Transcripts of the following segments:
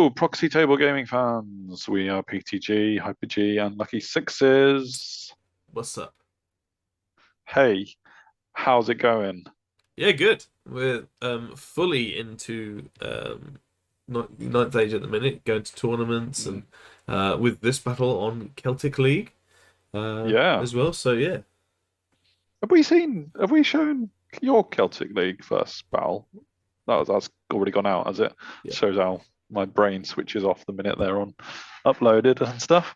Hello, Proxy Table Gaming fans. We are PTG, Hyper G, and Lucky Sixes. What's up? Hey, how's it going? Yeah, good. We're fully into ninth age at the minute, going to tournaments Mm, and with this battle on Celtic League Yeah. as well. So yeah, Have we shown your Celtic League first battle? That's already gone out, has it? yeah. Shows how my brain switches off the minute they're on uploaded and stuff.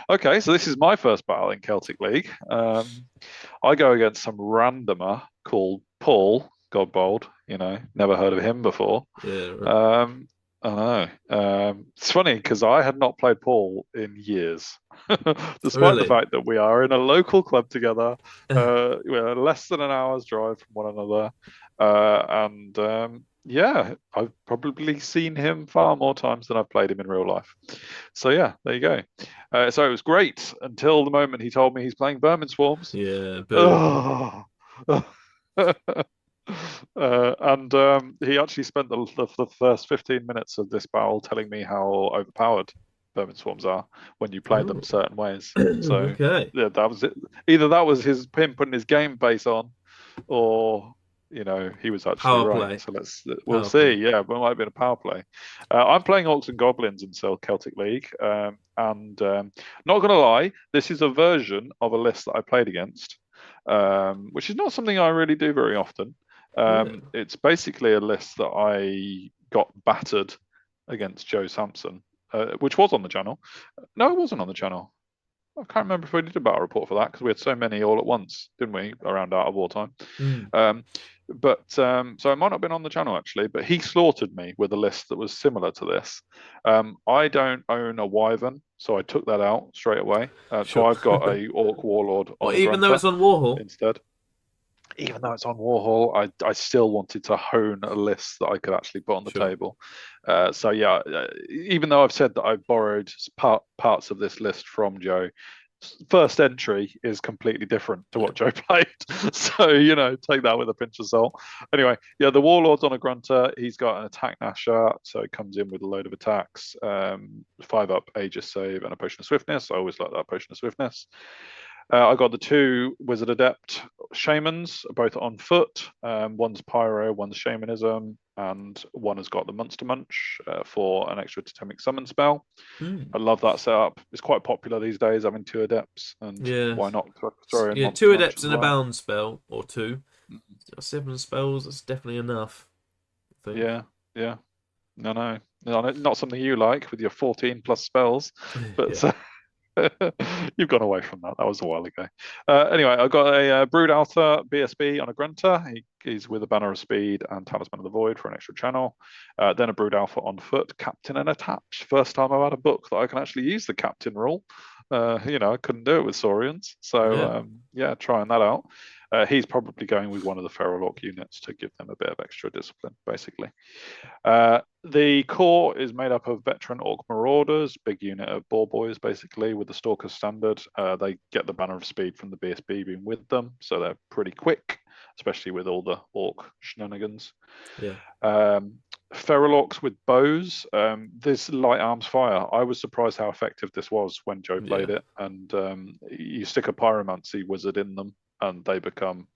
Okay, so this is my first battle in Celtic League. I go against some randomer called Paul Godbold. Never heard of him before. Yeah, right. Um, I know. It's funny because I had not played Paul in years, despite the Really? fact that we are in a local club together. We're less than an hour's drive from one another, and yeah, I've probably seen him far more times than I've played him in real life. So yeah, there you go. So it was great until the moment he told me he's playing Vermin swarms. Yeah, boom. Oh. And he actually spent the first 15 minutes of this battle telling me how overpowered vermin swarms are when you play them Oh. certain ways. So Okay. yeah, that was it. Either that was him putting his game face on, or he was actually Power right. play. So we'll Power see. play. Yeah, but it might have been a power play. I'm playing Orcs and Goblins in Celtic League, and not gonna lie, this is a version of a list that I played against, which is not something I really do very often. Yeah. It's basically a list that I got battered against Joe Sampson, which was on the channel. No, it wasn't on the channel. I can't remember if we did a battle report for that because we had so many all at once, didn't we, around Art of War time? Mm. Um, so it might not have been on the channel actually, but he slaughtered me with a list that was similar to this. I don't own a Wyvern, so I took that out straight away. So Sure. I've got a Orc Warlord Well, on a even though Grunter it's on Warhall. instead. Even though it's on Warhol, I still wanted to hone a list that I could actually put on the Sure. table. So yeah, even though I've said that I've borrowed parts of this list from Joe, first entry is completely different to Yeah. what Joe played. So take that with a pinch of salt. Anyway, yeah, the Warlord's on a Grunter. He's got an attack Nasher, so it comes in with a load of attacks, 5 up Aegis save and a potion of swiftness. I always like that potion of swiftness. I got the two Wizard Adept Shamans, both on foot. One's Pyro, one's Shamanism, and one has got the Monster Munch for an extra totemic summon spell. I Mm. love that setup. It's quite popular these days, having two Adepts, and Yeah. why not throw in Yeah, Monster two Munch adepts as and a well? bound spell or two. 7 spells, that's definitely enough, I think. Yeah, yeah. No, not something you like with your 14 plus spells, but Yeah. you've gone away from that. That was a while ago. Anyway, I got a Brood Alpha BSB on a Grunter. He's with a Banner of Speed and Talisman of the Void for an extra channel. Then a Brood Alpha on foot, Captain and Attached. First time I've had a book that I can actually use the Captain rule. I couldn't do it with Saurians. So, Yeah. yeah, trying that out. He's probably going with one of the Feral Orc units to give them a bit of extra discipline, basically. The core is made up of veteran Orc Marauders, big unit of Boar Boys, basically, with the Stalker standard. They get the Banner of Speed from the BSB being with them, so they're pretty quick, especially with all the Orc shenanigans. Yeah. Feral Orcs with bows. This light arms fire. I was surprised how effective this was when Joe played Yeah. it. And you stick a Pyromancy wizard in them, and they become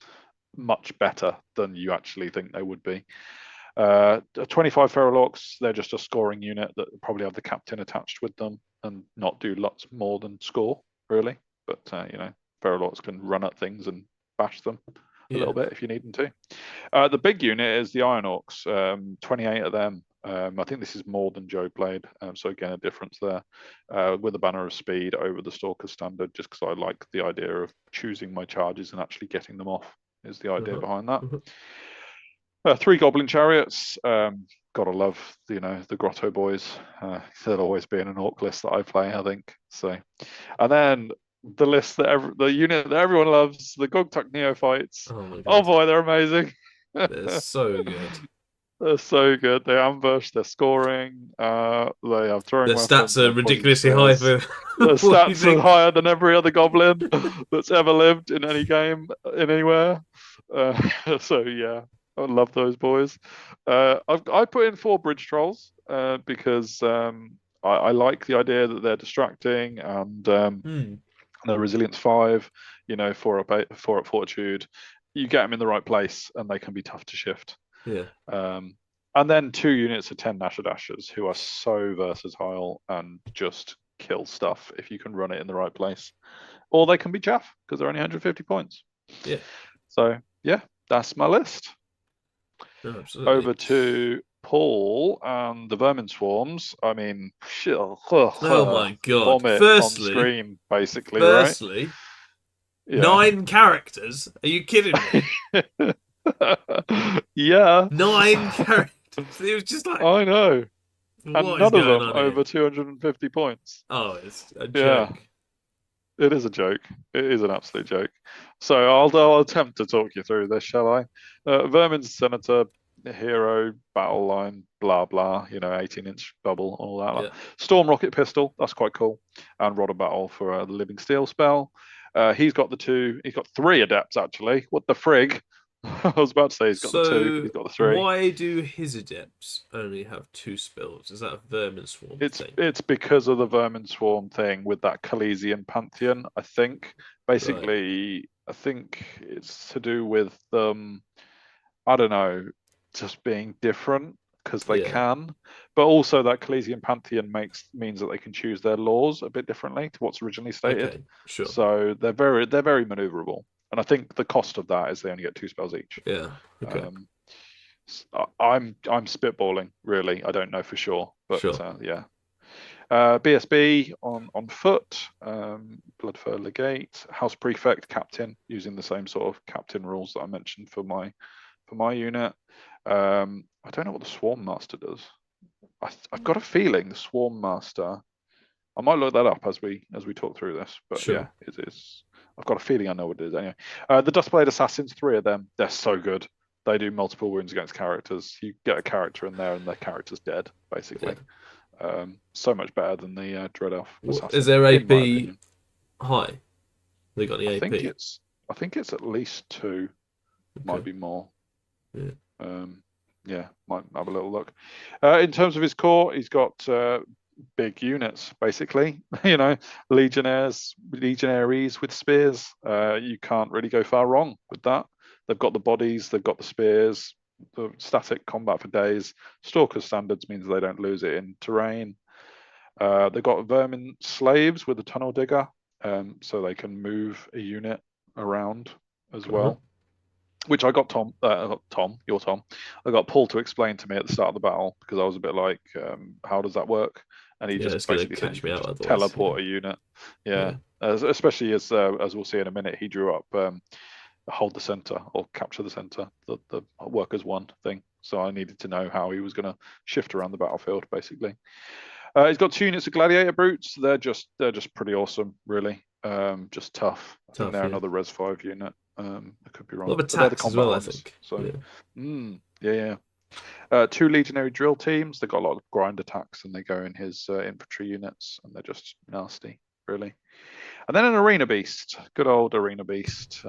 much better than you actually think they would be. 25 Feral Orcs, they're just a scoring unit that probably have the captain attached with them and not do lots more than score, really. But, Feral Orcs can run at things and bash them a Yeah. little bit if you need them to. The big unit is the Iron Orcs, 28 of them. I think this is more than Joe played, so again, a difference there. With a Banner of Speed over the Stalker standard, just because I like the idea of choosing my charges and actually getting them off, is the idea Uh-huh. behind that. Uh-huh. 3 Goblin Chariots. Gotta love, the Grotto Boys. They'll always be in an Orc list that I play, I think. So, and then the list the unit that everyone loves, the Gogtuk Neophytes. Oh my Oh god. boy, they're amazing. They're so good. They're so good. They ambush, they're scoring, they have throwing Their stats weapons, they are have poison ridiculously high spears. for Their stats are poison. higher than every other goblin that's ever lived in any game, in anywhere. So yeah. I love those boys. I put in 4 bridge trolls because I like the idea that they're distracting and Hmm. they're resilience 5. You know, 4 up fortitude. You get them in the right place, and they can be tough to shift. Yeah. And then 2 units of 10 Nasher Dashers who are so versatile and just kill stuff if you can run it in the right place. Or they can be chaff because they're only 150 points. Yeah. So yeah, that's my list. No, absolutely. Over to Paul and the Vermin Swarms. I mean, Oh my god. vomit on screen, basically, right? Firstly, Yeah. 9 characters. Are you kidding me? Yeah, 9 characters. It was just like, I know. And what is none of going them on here? over 250 points. Oh, it's a Yeah, joke. it is a joke. It is an absolute joke. So I'll attempt to talk you through this, shall I? Vermin's Senator, hero, battle line, blah blah. 18-inch bubble, all that. Yeah. Storm rocket pistol, that's quite cool. And rod of battle for the living steel spell. He's got 3 adepts actually. What the frig? I was about to say he's got the 2, but So he's got the 3. why do his adepts only have 2 spells? Is that a vermin swarm thing? It's because of the Vermin Swarm thing with that Calesian Pantheon, I think. Basically, I think it's to do with them, I don't know, just being different because they Yeah. can. But also that Calesian Pantheon means that they can choose their laws a bit differently to what's originally stated. Okay, sure. So they're very maneuverable. And I think the cost of that is they only get 2 spells each. Yeah. Okay. I'm spitballing, really. I don't know for sure, but Sure. yeah. BSB on foot, Bloodfur Legate, House Prefect, Captain, using the same sort of captain rules that I mentioned for my unit. I don't know what the Swarm Master does. I've got a feeling the Swarm Master. I might look that up as we talk through this, but Sure. yeah, it is. I've got a feeling I know what it is anyway. The Dustblade Assassins, 3 of them, they're so good. They do multiple wounds against characters. You get a character in there, and their character's dead, basically. Yeah. So much better than the Dread Elf Assassin. Is their in my AP opinion. high? They got any I AP? think it's at least 2. Might be more. Yeah. Might have a little look. In terms of his core, he's got big units, basically. Legionnaires with spears. You can't really go far wrong with that. They've got the bodies, they've got the spears, the static combat for days. Stalker standards means they don't lose it in terrain. They've got Vermin slaves with a tunnel digger, so they can move a unit around as well. Which I got your Tom. I got Paul to explain to me at the start of the battle because I was a bit like, how does that work? And he just basically said you can just teleport a unit. Yeah. Especially as we'll see in a minute, he drew up hold the center or capture the center, the workers 1 thing. So I needed to know how he was going to shift around the battlefield, basically. He's got 2 units of gladiator brutes. They're just pretty awesome, really. Just tough. I think they're another Res 5 unit. I could be wrong. A lot of attacks as well, I think. So, yeah. 2 legionary drill teams. They've got a lot of grind attacks, and they go in his infantry units, and they're just nasty, really. And then an arena beast, good old arena beast.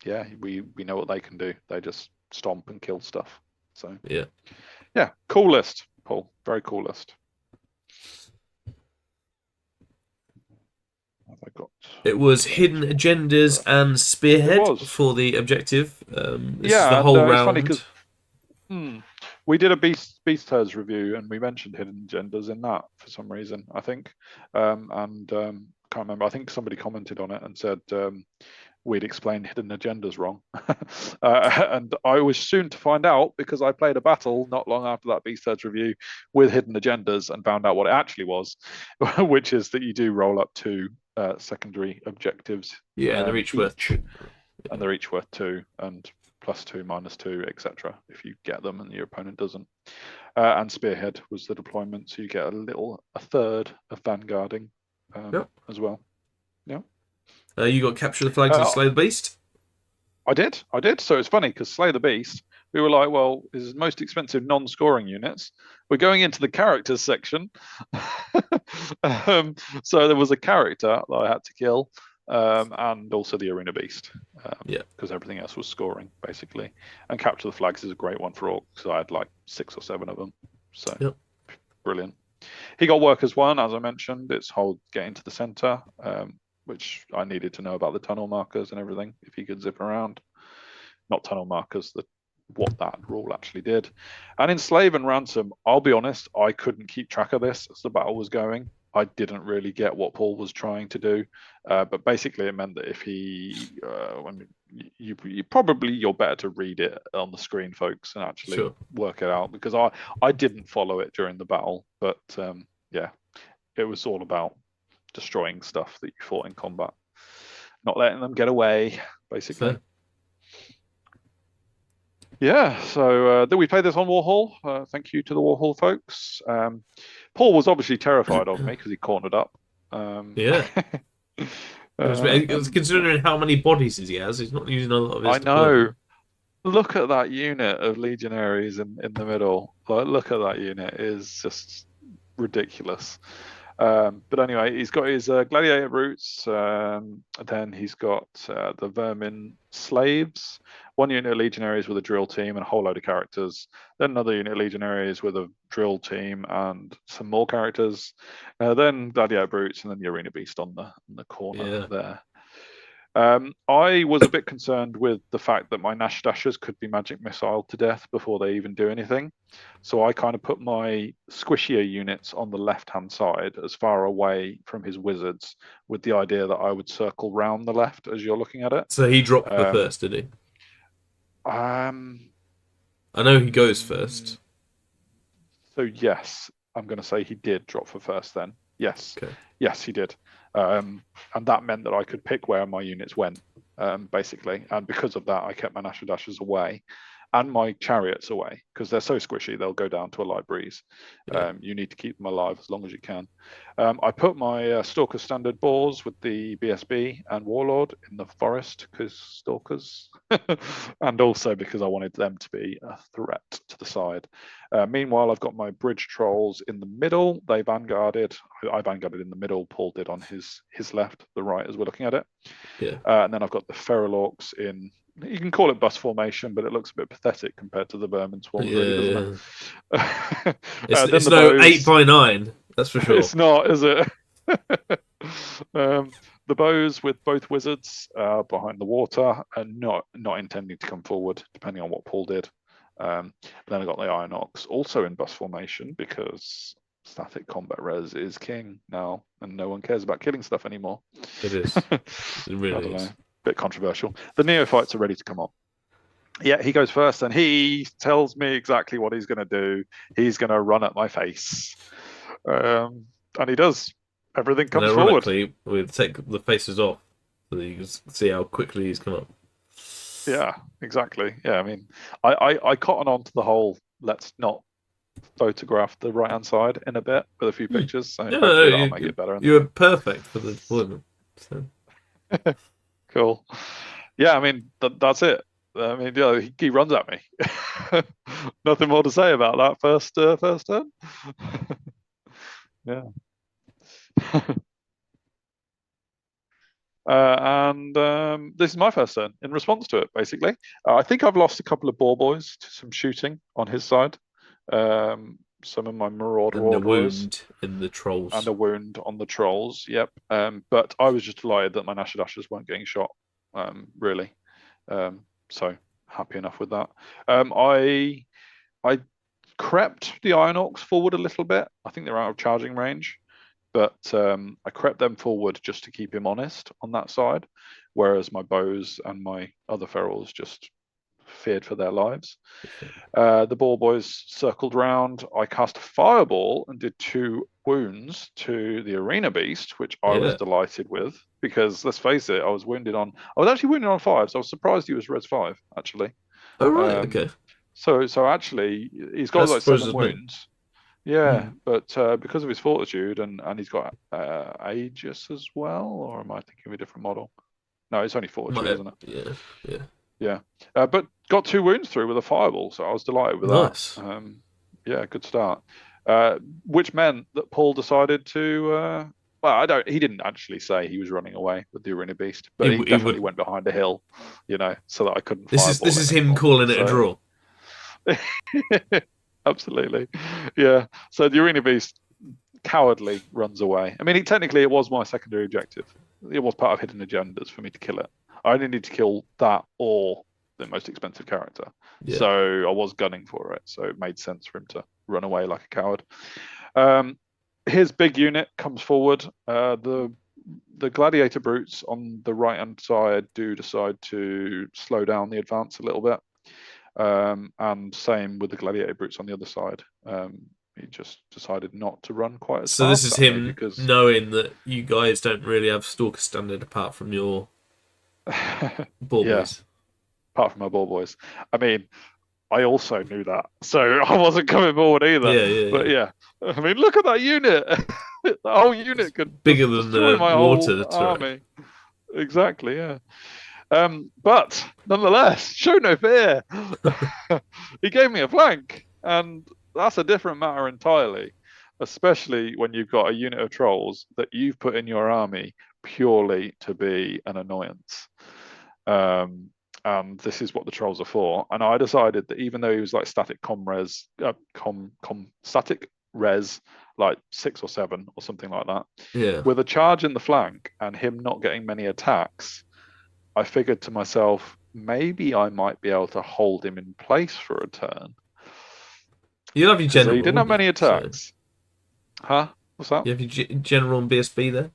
Yeah, we know what they can do. They just stomp and kill stuff. So yeah, cool list, Paul. Very cool list. It was hidden agendas and spearhead for the objective. This is the whole round. It's funny because we did a Beast Herds review, and we mentioned hidden agendas in that for some reason, I think. Can't remember. I think somebody commented on it and said we'd explained hidden agendas wrong. And I was soon to find out because I played a battle not long after that Beast Herds review with hidden agendas and found out what it actually was, which is that you do roll up 2 secondary objectives. Yeah, and they're each worth 2. And they're each worth 2, and +2, -2, etc. if you get them and your opponent doesn't. And spearhead was the deployment, so you get a third of vanguarding as well. Yeah. You got capture the flags and slay the beast? I did. So it's funny because slay the beast, we were like, well, this is most expensive non-scoring units. We're going into the characters section. So there was a character that I had to kill, and also the arena beast. Yeah. because everything else was scoring basically. And capture the flags is a great one for Orcs because I had like 6 or 7 of them. So Yep. brilliant. He got workers 1, as I mentioned. It's hold getting to the center, which I needed to know about the tunnel markers and everything. If he could zip around, not tunnel markers, what that rule actually did. And in Slave and Ransom, I'll be honest, I couldn't keep track of this as the battle was going. I didn't really get what Paul was trying to do, but basically it meant that if he, you're better to read it on the screen, folks, and actually work it out, because I didn't follow it during the battle, but yeah, it was all about destroying stuff that you fought in combat, not letting them get away, basically. Fair. Yeah, so we played this on Warhall. Thank you to the Warhall folks. Paul was obviously terrified of me because he cornered up. Yeah. It was considering how many bodies he has, he's not using a lot of his I know. Look at that unit of legionaries in the middle. Like, look at that unit. It is just ridiculous. But anyway, he's got his gladiator roots. Then he's got the Vermin slaves. 1 unit of legionaries with a drill team and a whole load of characters. Then another unit of legionaries with a drill team and some more characters. Then gladiator brutes, and then the arena beast on the corner there. I was a bit concerned with the fact that my Nash Dashers could be magic missile to death before they even do anything. So I kind of put my squishier units on the left-hand side as far away from his wizards, with the idea that I would circle round the left as you're looking at it. So he dropped the first, did he? I know he goes first. So yes, I'm going to say he did drop for first then. Yes. Okay. Yes, he did. And that meant that I could pick where my units went, basically. And because of that, I kept my Nash Dashers away and my chariots away, because they're so squishy, they'll go down to a light breeze. You need to keep them alive as long as you can. I put my Stalker Standard Boars with the BSB and Warlord in the forest, because Stalkers, and also because I wanted them to be a threat to the side. Meanwhile, I've got my Bridge Trolls in the middle. They vanguarded. I vanguarded in the middle. Paul did on his left, the right, as we're looking at it. Yeah. And then I've got the Feral Orcs in. You can call it bus formation, but it looks a bit pathetic compared to the Vermin swarms, really, doesn't it? It's no bows, 8x9, that's for sure. It's not, is it? The bows with both wizards behind the water and not intending to come forward, depending on what Paul did. Then I got the Iron Ox also in bus formation, because static combat res is king now, and no one cares about killing stuff anymore. It is. It really is. Bit controversial. The neophytes are ready to come on. Yeah, he goes first, and he tells me exactly what he's going to do. He's going to run at my face, and he does. Everything comes forward. We'll take the faces off so that you can see how quickly he's come up. Yeah, exactly. Yeah, I mean, I cotton on to the whole let's not photograph the right hand side in a bit with a few pictures. So that'll make it better. You were perfect for the deployment. So. Cool. Yeah, I mean that's it. I mean, he runs at me. Nothing more to say about that first turn. Yeah. And this is my first turn in response to it, basically. I think I've lost a couple of boar boys to some shooting on his side. Some of my marauder and the wound in the trolls. And a wound on the trolls, yep. But I was just delighted that my Nash Dashers weren't getting shot, really. So happy enough with that. I crept the Iron Orcs forward a little bit. I think they're out of charging range. But I crept them forward just to keep him honest on that side, whereas my bows and my other ferals just feared for their lives. The ball boys circled round. I cast a fireball and did 2 wounds to the arena beast, which I was delighted with, because let's face it, I was actually wounded on 5s. I was surprised he was res 5, actually. Oh right, okay. So actually he's got like 7 wounds. Yeah, but because of his fortitude and he's got Aegis as well, or am I thinking of a different model? No, it's only fortitude, isn't it? Yeah. But got 2 wounds through with a fireball, so I was delighted with that. Yeah, good start. Which meant that Paul decided to Well, I don't. He didn't actually say he was running away with the arena beast, but he He definitely would. went behind a hill, so that I couldn't This fireball is him him anymore. calling it a So draw. absolutely, yeah. So the arena beast cowardly runs away. I mean, technically, it was my secondary objective. It was part of hidden agendas for me to kill it. I only need to kill that or the most expensive character. Yeah. So I was gunning for it. So it made sense for him to run away like a coward. His big unit comes forward. The gladiator brutes on the right hand side do decide to slow down the advance a little bit. And same with the gladiator brutes on the other side. He just decided not to run quite as So fast. this is at me him because knowing that you guys don't really have Stalker standard apart from your ball yeah, boys. apart from my ball boys. I mean, I also knew that, so I wasn't coming forward either. But Yeah. I mean, look at that unit. The whole unit It's could bigger just than destroy the my water whole turret. army. Exactly, yeah. But nonetheless, show no fear. He gave me a flank, and that's a different matter entirely, especially when you've got a unit of trolls that you've put in your army purely to be an annoyance. And this is what the trolls are for. And I decided that even though he was like static static res, like 6 or 7 or something like that, Yeah. with a charge in the flank and him not getting many attacks, I figured to myself, maybe I might be able to hold him in place for a turn. You have your Because general. he didn't have many So attacks. Huh? What's that? you have your general and BSB there.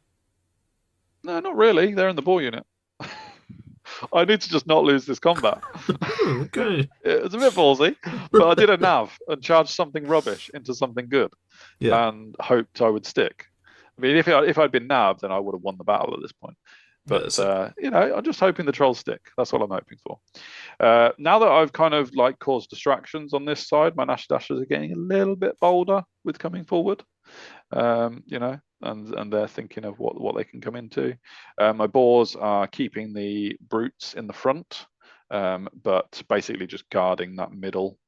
No, not really. They're in the ball unit. I need to just not lose this combat. Okay. It was a bit ballsy, but I did a nav and charged something rubbish into something good Yeah. and hoped I would stick. I mean, if I'd been nabbed, then I would have won the battle at this point. But I'm just hoping the trolls stick. That's what I'm hoping for. Now that I've kind of like caused distractions on this side, my Nash Dashers are getting a little bit bolder with coming forward. And they're thinking of what they can come into. My boars are keeping the brutes in the front, but basically just guarding that middle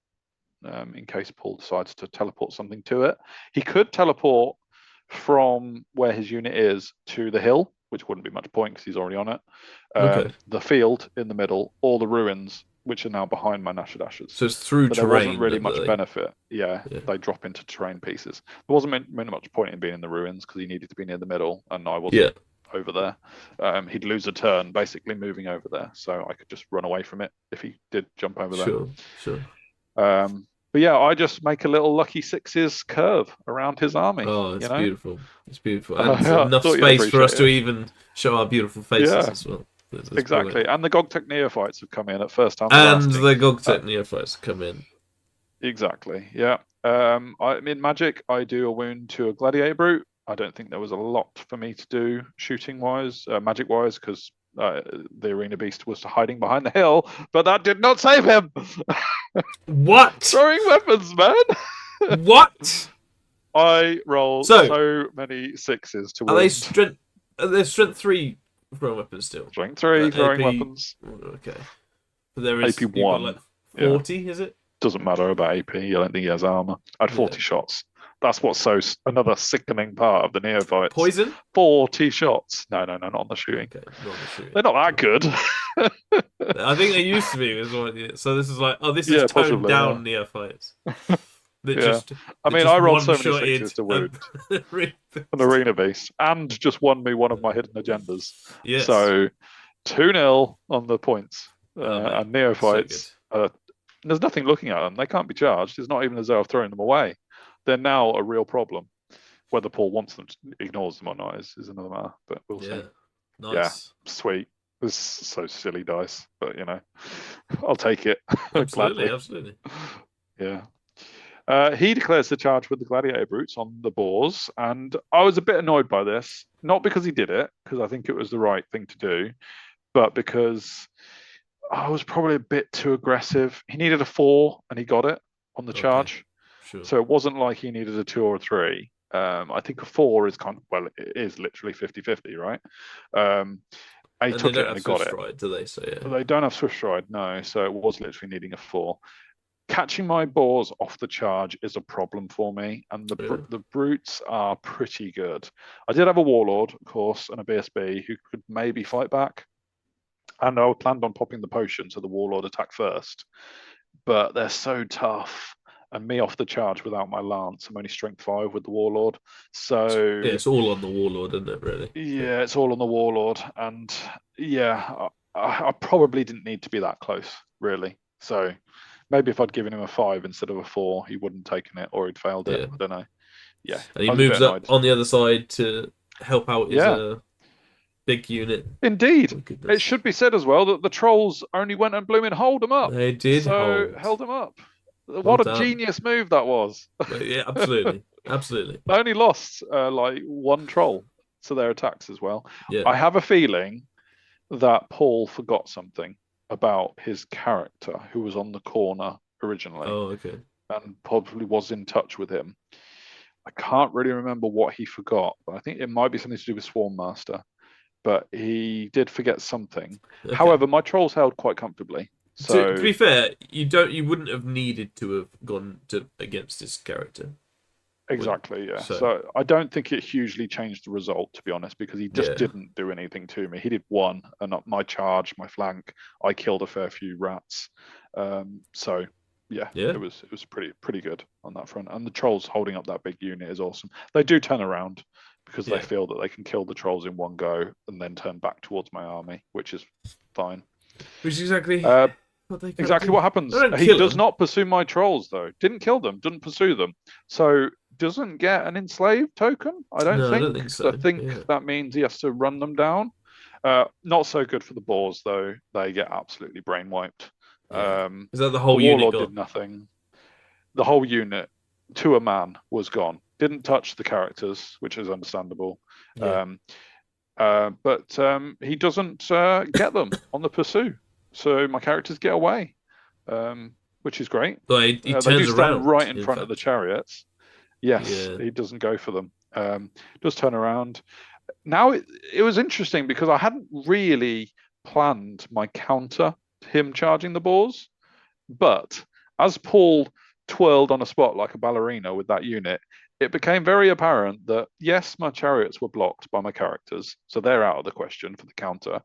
in case Paul decides to teleport something to it. He could teleport from where his unit is to the hill, which wouldn't be much point because he's already on it. Okay. The field in the middle, or the ruins, which are now behind my Nash Dashers. So it's through But terrain. there wasn't really that much benefit. Yeah, Yeah. they drop into terrain pieces. There wasn't much point in being in the ruins because he needed to be near the middle, and I wasn't over there. He'd lose a turn basically moving over there, so I could just run away from it if he did jump over there. Sure. But yeah, I just make a little lucky sixes curve around his army. Oh, it's beautiful. It's beautiful. Yeah, And I enough thought you'd space for us appreciate to it. even show our beautiful faces Yeah. as well. That's Exactly. brilliant. And the Gogtech neophytes have come in at first time. And the Gogtech neophytes come in. Exactly. Yeah. In Magic, I do a wound to a gladiator brute. I don't think there was a lot for me to do shooting wise, magic wise, because the arena beast was hiding behind the hill, but that did not save him. What? Throwing weapons, man. What? I roll so many sixes to wound. Are they strength 3 throwing weapons still? Strength 3 throwing weapons. Okay. But there is AP 1. Like 40, is it? Doesn't matter about AP. I don't think he has armor. I had 40 shots. That's what's another sickening part of the neophytes. Poison? 40 shots. No, not on the shooting. Okay, not on the shooting. They're not that good. I think they used to be. So this is like, this is toned down neophytes. I rolled so many sixes to wound an arena beast and just won me one of my hidden agendas. Yes. So 2-0 on the points. And neophytes, there's nothing looking at them. They can't be charged. It's not even as though I've thrown them away. They're now a real problem. Whether Paul wants them, ignores them or not is another matter, but we'll see. Nice. Yeah, sweet. This is so silly dice, but I'll take it. Absolutely. Yeah. He declares the charge with the gladiator brutes on the boars, and I was a bit annoyed by this, not because he did it, because I think it was the right thing to do, but because I was probably a bit too aggressive. He needed a 4, and he got it on the charge. Sure. So it wasn't like he needed a 2 or a 3. I think a 4 is it is literally 50-50, right? He took it and he got it. Stride, do they? So yeah. They don't have swift stride, no. So it was literally needing a 4. catching my boars off the charge is a problem for me, and Yeah. the brutes are pretty good. I did have a warlord, of course, and a BSB who could maybe fight back, and I planned on popping the potion so the warlord attack first, but they're so tough. And me off the charge without my lance, I'm only strength 5 with the warlord. Yeah, So it's all on the warlord, isn't it? Really. yeah, it's all on the warlord, and yeah, I probably didn't need to be that close, really. So maybe if I'd given him a 5 instead of a 4, he wouldn't taken it, or he'd failed it. Yeah. I don't know. Yeah, And he I was a bit moves up annoyed. on the other side to help out his Yeah, big unit. indeed. Oh It goodness. should be said as well that the trolls only went and blooming hold him up. They did So hold. held him up. Well What a done. genius move that was. But yeah, absolutely. Absolutely. I only lost like one troll to their attacks as well. Yeah. I have a feeling that Paul forgot something about his character who was on the corner originally Oh, okay. and probably was in touch with him. I can't really remember what he forgot, but I think it might be something to do with Swarm Master. But he did forget something. Okay. However, my trolls held quite comfortably. To So be fair, you wouldn't have needed to have gone to against this character. Would exactly, yeah. so So I don't think it hugely changed the result, to be honest, because he just yeah. didn't do anything to me. He did one, and my charge, my flank, I killed a fair few rats. So yeah, Yeah. it was pretty good on that front. And the trolls holding up that big unit is awesome. They do turn around because they Yeah. feel that they can kill the trolls in one go and then turn back towards my army, which is fine. Which is exactly Uh, what they kind of exactly do. what They happens. don't He kill does him. not pursue my trolls though. Didn't kill them. Didn't pursue them. So doesn't get an enslaved token. I don't No, I don't think. think I so. think Yeah. that means he has to run them down. Not so good for the boars though. They get absolutely brain wiped. Yeah. The Is that the whole unit warlord did gone? nothing. The whole unit, to a man, was gone. Didn't touch the characters, which is understandable. Yeah. Um, but he doesn't get them on the pursue. So my characters get away, which is great. But he They do turns stand right around, in in front of the fact. chariots. Yes, Yeah. he doesn't go for them. Does turn around. Now it was interesting because I hadn't really planned my counter to him charging the boars, but as Paul twirled on a spot like a ballerina with that unit, it became very apparent that yes, my chariots were blocked by my characters, so they're out of the question for the counter.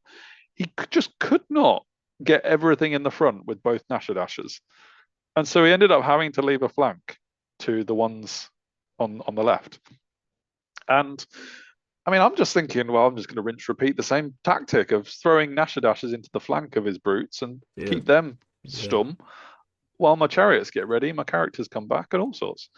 He just could not get everything in the front with both Nasher Dashers. And so he ended up having to leave a flank to the ones on the left. And I mean, I'm just thinking, well, I'm just going to rinse repeat the same tactic of throwing Nasher Dashers into the flank of his brutes and Yeah. keep them Yeah. stum while my chariots get ready, my characters come back, and all sorts.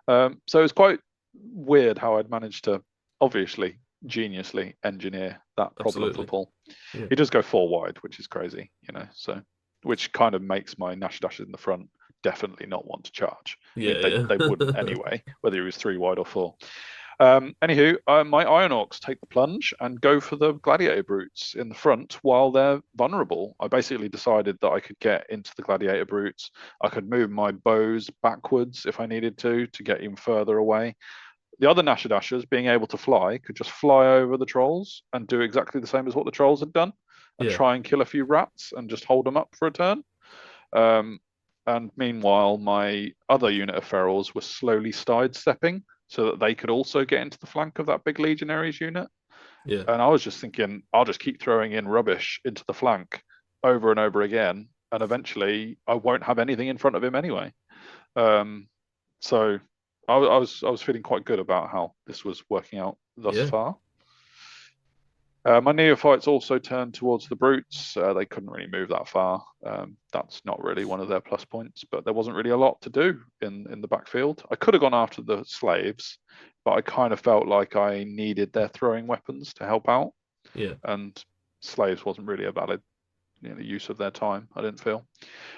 So it's quite weird how I'd managed to obviously geniusly engineer that problem for Absolutely. Paul. Yeah. He does go 4 wide, which is crazy, so which kind of makes my Nash Dashes in the front definitely not want to charge. I Yeah. mean, they wouldn't Yeah. anyway, whether he was 3 wide or 4. Anywho, my Iron Orcs take the plunge and go for the Gladiator Brutes in the front while they're vulnerable. I basically decided that I could get into the Gladiator Brutes. I could move my bows backwards if I needed to get even further away. The other Nasher Dashers, being able to fly, could just fly over the trolls and do exactly the same as what the trolls had done and Yeah. try and kill a few rats and just hold them up for a turn. Um, and meanwhile, my other unit of ferals were slowly sidestepping so that they could also get into the flank of that big legionaries unit. Yeah. And I was just thinking, I'll just keep throwing in rubbish into the flank over and over again, and eventually I won't have anything in front of him anyway. So I was feeling quite good about how this was working out thus Yeah. far. My neophytes also turned towards the brutes. They couldn't really move that far. That's not really one of their plus points, but there wasn't really a lot to do in the backfield. I could have gone after the slaves, but I kind of felt like I needed their throwing weapons to help out, Yeah. and slaves wasn't really a valid use of their time, I didn't feel.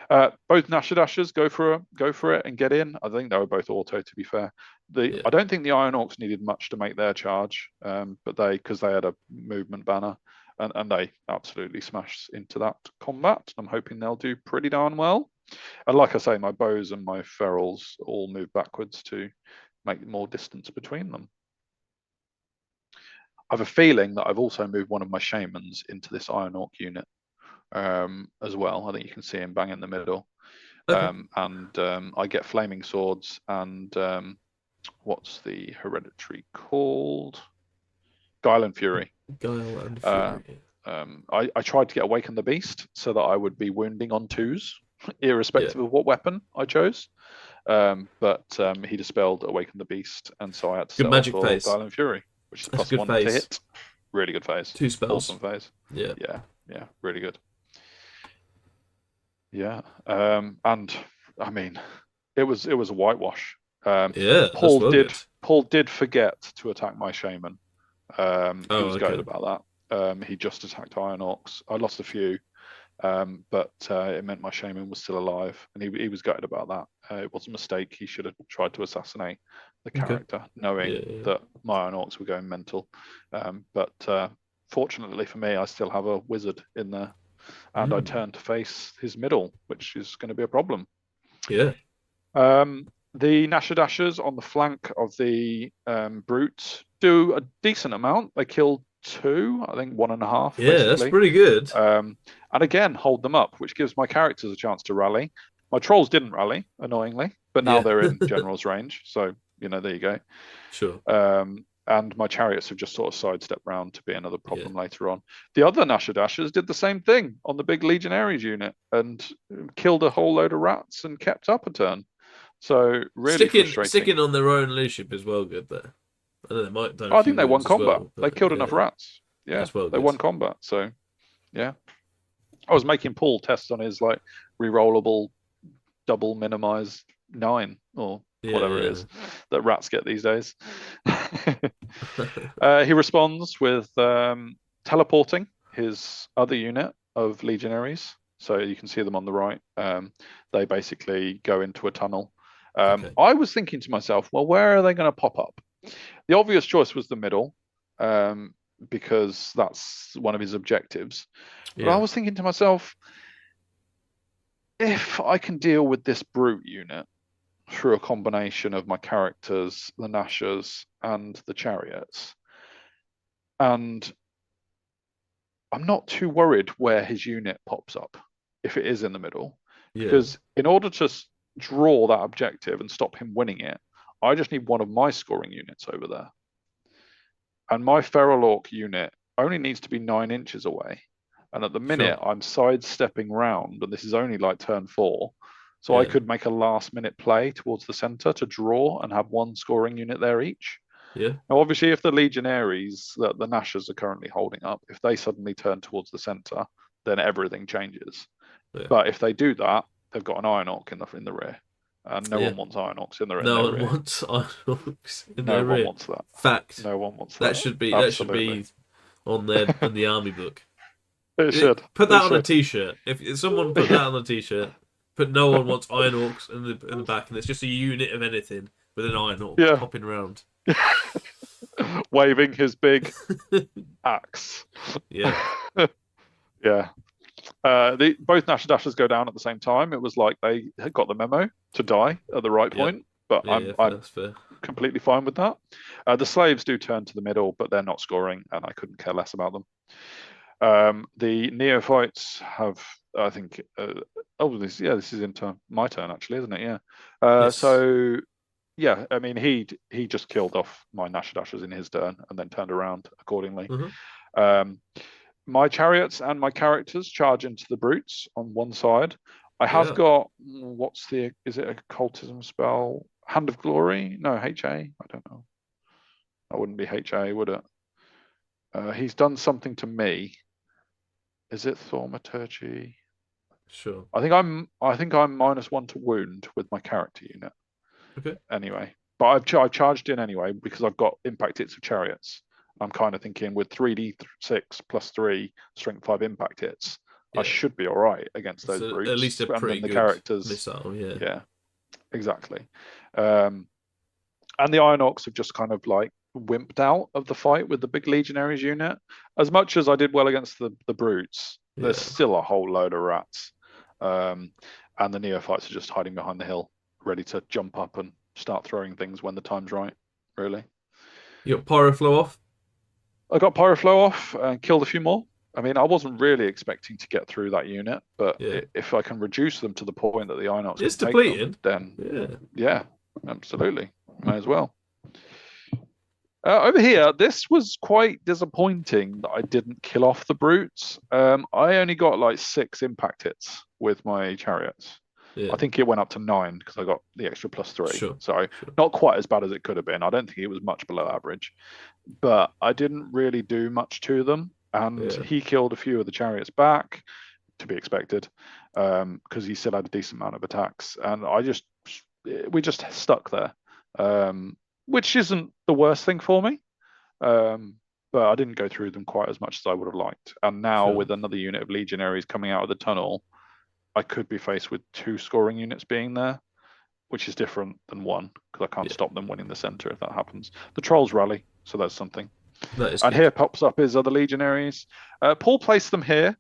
Both Nasher Dashers go for it and get in. I think they were both auto, to be fair. Yeah. I don't think the Iron Orcs needed much to make their charge, but because they had a movement banner, and they absolutely smashed into that combat. I'm hoping they'll do pretty darn well. And like I say, my bows and my ferals all move backwards to make more distance between them. I have a feeling that I've also moved one of my shamans into this Iron Orc unit as well. I think you can see him bang in the middle. Okay. I get flaming swords and what's the hereditary called? Guile and Fury. Guile and Uh, Fury. I tried to get Awaken the Beast so that I would be wounding on twos, Yeah. irrespective of what weapon I chose. But he dispelled Awaken the Beast, and so I had to Good settle magic for phase. Guile and Fury, which is That's a plus good one to phase. hit. Really good phase. 2 spells. Awesome phase. Yeah. Yeah, really good. Yeah. And I mean, it was a whitewash. Yeah, that's Paul well did good. Paul did forget to attack my shaman. He Oh, was gutted okay. about that. He just attacked Iron Orcs. I lost a few, but it meant my shaman was still alive, and he was gutted about that. It was a mistake. He should have tried to assassinate the Okay. character, knowing Yeah, yeah. that my Iron Orcs were going mental. But fortunately for me, I still have a wizard in there, and I Mm. turn to face his middle, which is going to be a problem. Yeah. The Nasher Dashers on the flank of the brutes do a decent amount. They kill two, I think one and a half, Yeah, that's basically. pretty good. And again, hold them up, which gives my characters a chance to rally. My trolls didn't rally, annoyingly, but now Yeah. they're in general's range. So, there you go. Sure. And my chariots have just sort of sidestepped round to be another Yeah. problem later on. The other Nasher Dashers did the same thing on the big Legionaries unit and killed a whole load of rats and kept up a turn. So really frustrating. Sticking on their own leadership is well good there. I know they might have done a I few think they won wounds as combat. well, They but killed enough yeah, rats. Yeah, that's well they good. won combat. So yeah, I was making Paul tests on his like rerollable double minimized 9 or whatever it Yeah, is that rats get these days. yeah. He responds with teleporting his other unit of legionaries. So you can see them on the right. They basically go into a tunnel. Okay. I was thinking to myself, well, where are they going to pop up? The obvious choice was the middle, because that's one of his objectives. But I Yeah. was thinking to myself, if I can deal with this brute unit through a combination of my characters, the Nashers, and the chariots, and I'm not too worried where his unit pops up if it is in the middle, Yeah. because in order to draw that objective and stop him winning it, I just need one of my scoring units over there. And my feral orc unit only needs to be 9 inches away. And at the minute, Sure. I'm sidestepping round, and this is only like turn 4. So I Yeah. could make a last minute play towards the center to draw and have one scoring unit there each. Yeah. Now, obviously, if the Legionaries that the Nashers are currently holding up, if they suddenly turn towards the center, then everything changes. Yeah. But if they do that, they've got an Iron Orc in the rear, and no Yeah. one wants Iron Orcs in their No one rear. wants Iron Orcs in No their one rear. wants that. Fact. No one wants That that. should be Absolutely. on the army book. It should. Put that It on a should. t-shirt. If someone put that on a t-shirt, put no one wants Iron Orcs in the back, and it's just a unit of anything with an Iron Orc Yeah. popping around. Waving his big axe. Yeah. Yeah. Both Nash Dashers go down at the same time. It was like they had got the memo to die at the right Yep. point, but Yeah, I'm that's fair. completely fine with that. The slaves do turn to the middle, but they're not scoring, and I couldn't care less about them. The neophytes have, I think, this is into my turn actually, isn't it? Yeah. Yes. So yeah, I mean, he just killed off my Nash Dashers in his turn and then turned around accordingly. Mhm. My chariots and my characters charge into the brutes on one side. I have Yeah. got, is it a cultism spell? Hand of Glory? No, HA? I don't know. That wouldn't be HA, would it? He's done something to me. Is it Thaumaturgy? Sure. I think I'm -1 to wound with my character unit. Okay. Anyway, but I've charged in anyway because I've got impact hits of chariots. I'm kind of thinking with 3d6 plus 3 strength 5 impact hits, I Yeah. should be all right against those So brutes. at least a And pretty then the good characters, missile. Yeah. yeah, exactly. And the Iron Orcs have just kind of like wimped out of the fight with the big Legionaries unit. As much as I did well against the brutes, there's Yeah. still a whole load of rats. And the neophytes are just hiding behind the hill, ready to jump up and start throwing things when the time's right, really. You got Pyro Flow off? I got Pyroflow off and killed a few more. I mean, I wasn't really expecting to get through that unit, but Yeah. if I can reduce them to the point that the Inox It's can take them, depleting. then Yeah. yeah, absolutely, may as well. Over here, this was quite disappointing that I didn't kill off the brutes. I only got like 6 impact hits with my chariots. Yeah. I think it went up to 9 because I got the extra +3. Sure. So Sure. not quite as bad as it could have been. I don't think it was much below average, but I didn't really do much to them. And Yeah. he killed a few of the chariots back, to be expected, because he still had a decent amount of attacks. And we just stuck there, which isn't the worst thing for me. But I didn't go through them quite as much as I would have liked. And now Sure. with another unit of legionaries coming out of the tunnel, I could be faced with 2 scoring units being there, which is different than 1 because I can't Yeah. stop them winning the center if that happens. The trolls rally, so that's something. That is And good. here pops up his other legionaries. Paul placed them here.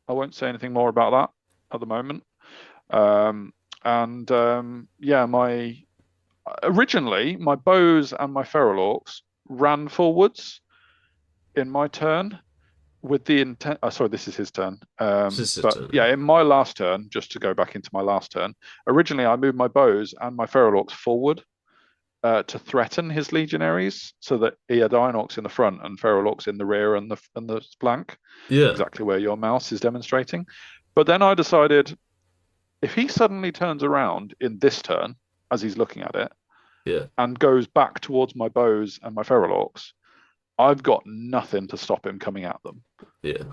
I won't say anything more about that at the moment. Yeah, originally my bows and my feral orcs ran forwards in my turn with the intent. Sorry, this is his turn. This is But it. yeah, in my last turn, just to go back into my last turn, originally I moved my bows and my feral orcs forward to threaten his legionaries, so that he had Iron Orcs in the front and feral orcs in the rear and the flank, Yeah. exactly where your mouse is demonstrating. But then I decided if he suddenly turns around in this turn as he's looking at it Yeah. and goes back towards my bows and my feral orcs, I've got nothing to stop him coming at them. Yeah.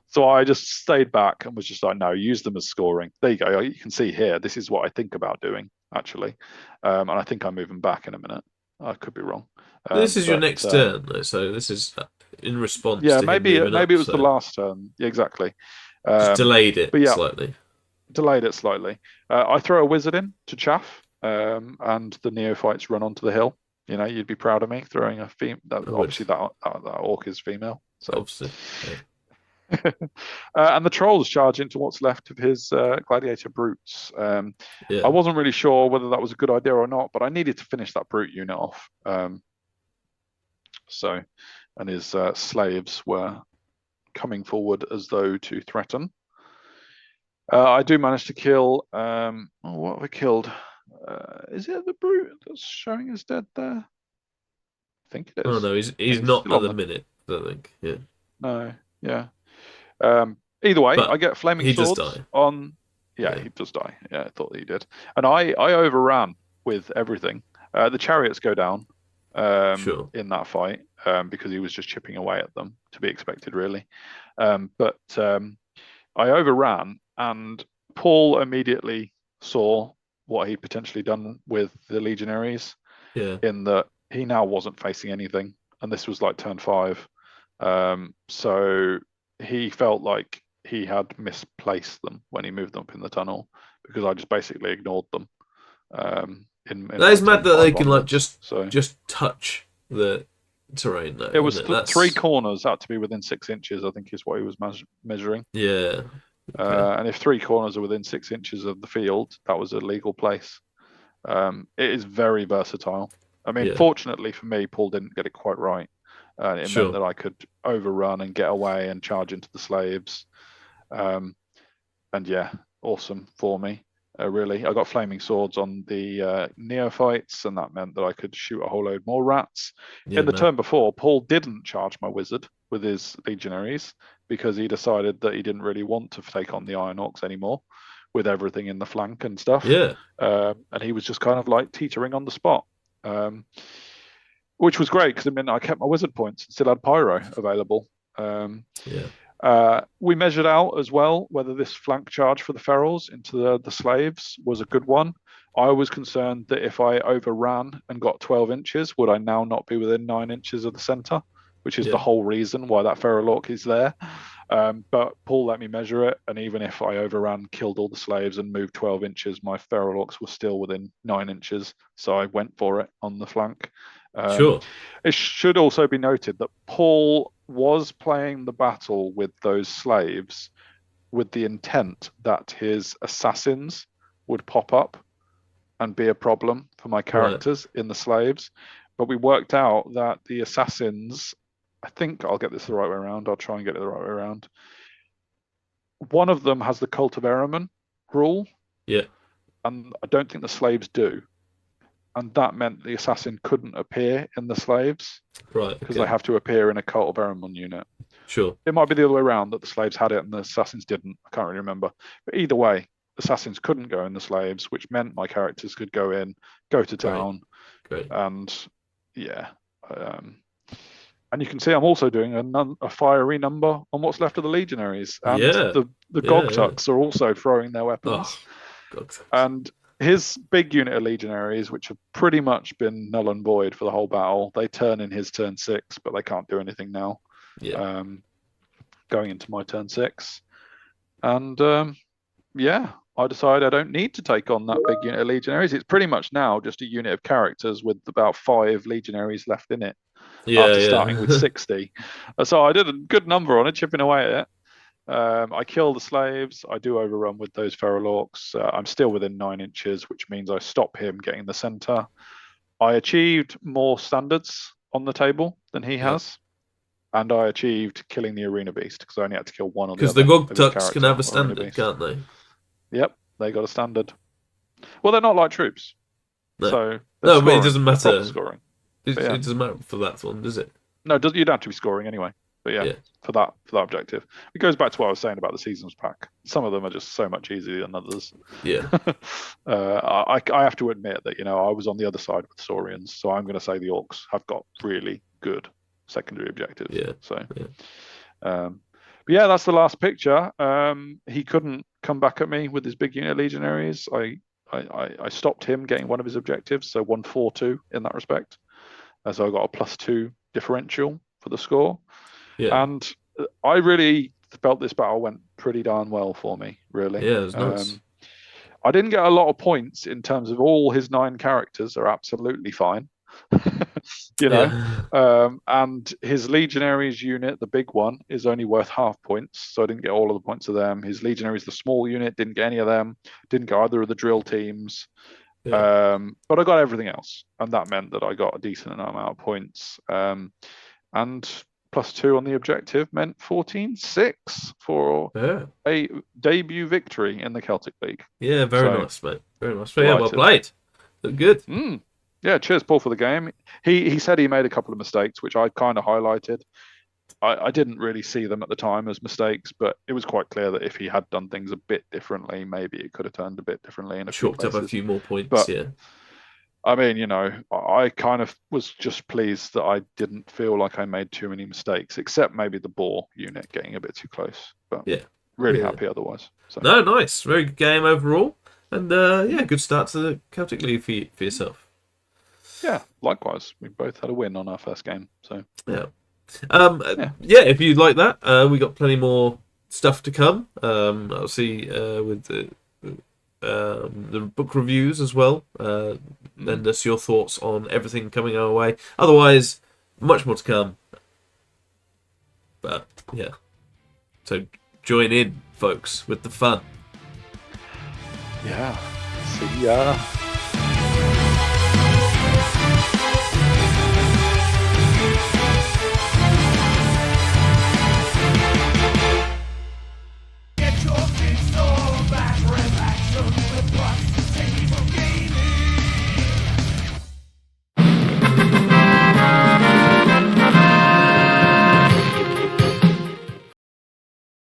So I just stayed back and was just like, no, use them as scoring. There you go. You can see here, this is what I think about doing, actually. And I think I'm moving back in a minute. I could be wrong. This is your But next turn, though, so this is in response yeah, to him maybe moving up. it was the So last turn. Yeah, exactly. just delayed it But yeah, slightly. delayed it slightly. I throw a wizard in to chaff, and the neophytes run onto the hill. You know, you'd be proud of me throwing a female. I would, Obviously, that orc is female. So, obviously. Yeah. and the trolls charge into what's left of his gladiator brutes. I Yeah. wasn't really sure whether that was a good idea or not, but I needed to finish that brute unit off. And his slaves were coming forward as though to threaten. I do manage to kill. What have I killed? Is it the brute that's showing as dead there? I think it Oh is. no, he's He's not still at on the the. minute, I don't think. Yeah. No, yeah. Either way, I But get flaming he does swords die. on. Yeah, Yeah. he does die. Yeah, I thought that he did. And I overran with everything. The chariots go down Sure. in that fight because he was just chipping away at them, to be expected, really. But I overran, and Paul immediately saw what he'd potentially done with the legionaries, Yeah. in that he now wasn't facing anything, and this was like turn 5. So he felt like he had misplaced them when he moved them up in the tunnel, because I just basically ignored them in That is like mad turn that they 5 can like onwards. So just touch the terrain though, it was isn't it? That's 3 corners had to be within 6 inches, I think, is what he was measuring. yeah. Okay. And if 3 corners are within 6 inches of the field, that was a legal place. It is very versatile. I mean, Yeah. fortunately for me, Paul didn't get it quite right. It meant Sure. that I could overrun and get away and charge into the slaves. And yeah, awesome for me. Really, I got flaming swords on the neophytes, and that meant that I could shoot a whole load more rats. Yeah, In the man. turn before, Paul didn't charge my wizard with his legionaries because he decided that he didn't really want to take on the Iron Orcs anymore, with everything in the flank and stuff. Yeah. And he was just kind of like teetering on the spot, which was great because it meant I kept my wizard points and still had pyro available. Yeah. We measured out as well whether this flank charge for the ferals into the slaves was a good one. I was concerned that if I overran and got 12 inches, would I now not be within 9 inches of the center, which is the Yeah. whole reason why that feral orc is there. But Paul let me measure it, and even if I overran, killed all the slaves, and moved 12 inches, my feral orcs were still within 9 inches. So I went for it on the flank. Sure. It should also be noted that Paul was playing the battle with those slaves with the intent that his assassins would pop up and be a problem for my Right. characters in the slaves. But we worked out that the assassins I think I'll get this the right way around. I'll try and get it the right way around. One of them has the Cult of Vermin rule. Yeah. And I don't think the slaves do. And that meant the assassin couldn't appear in the slaves. Right. Because they have to appear in a Cult of Vermin unit. Sure. It might be the other way around, that the slaves had it and the assassins didn't. I can't really remember. But either way, assassins couldn't go in the slaves, which meant my characters could go in, go to town. Great. And yeah. And you can see I'm also doing a fiery number on what's left of the legionaries. And the Gogtucks are also throwing their weapons. And his big unit of legionaries, which have pretty much been null and void for the whole battle, they turn in his turn 6, but they can't do anything now. Yeah. Going into my turn 6. And I decided I don't need to take on that big unit of legionaries. It's pretty much now just a unit of characters with about 5 legionaries left in it. After starting with 60. So I did a good number on it, chipping away at it. I kill the slaves. I do overrun with those feral orcs. I'm still within 9 inches, which means I stop him getting the center. I achieved more standards on the table than he has. And I achieved killing the arena beast because I only had to kill one of the other. Because the Gogtucks can have a standard, can't they? Yep, they got a standard. Well, they're not like troops. No. So no, but it doesn't matter. Scoring. It doesn't matter for that one, does it? No, you don't have to be scoring anyway. But for that objective, it goes back to what I was saying about the seasons pack. Some of them are just so much easier than others. Yeah. I have to admit that I was on the other side with Saurians, so I'm going to say the Orcs have got really good secondary objectives. Yeah. So, but yeah, that's the last picture. He couldn't come back at me with his big unit of legionaries. I stopped him getting one of his objectives, so 1-4-2 in that respect. So I got a +2 differential for the score. Yeah. And I really felt this battle went pretty darn well for me, really. Yeah, it was nice. I didn't get a lot of points in terms of all his 9 characters are absolutely fine. And his legionaries unit, the big one, is only worth half points, so I didn't get all of the points of them. His legionaries, the small unit, didn't get any of them, didn't get either of the drill teams. But I got everything else, and that meant that I got a decent amount of points. And +2 on the objective meant 14-6 for a debut victory in the Celtic League. Yeah, very nice, mate. Very nice. Yeah, well played. Look good. Yeah, cheers, Paul, for the game. He said he made a couple of mistakes, which I kind of highlighted. I didn't really see them at the time as mistakes, but it was quite clear that if he had done things a bit differently, maybe it could have turned a bit differently. Chalked up a few more points, yeah. I mean, I kind of was just pleased that I didn't feel like I made too many mistakes, except maybe the boar unit getting a bit too close. But really happy otherwise. So. No, nice. Very good game overall. And good start to the Celtic League for yourself. Yeah, likewise. We both had a win on our first game. So if you'd like that, we got plenty more stuff to come. I'll see with the book reviews as well. Lend us your thoughts on everything coming our way. Otherwise, much more to come. But so join in, folks, with the fun. Yeah. See ya.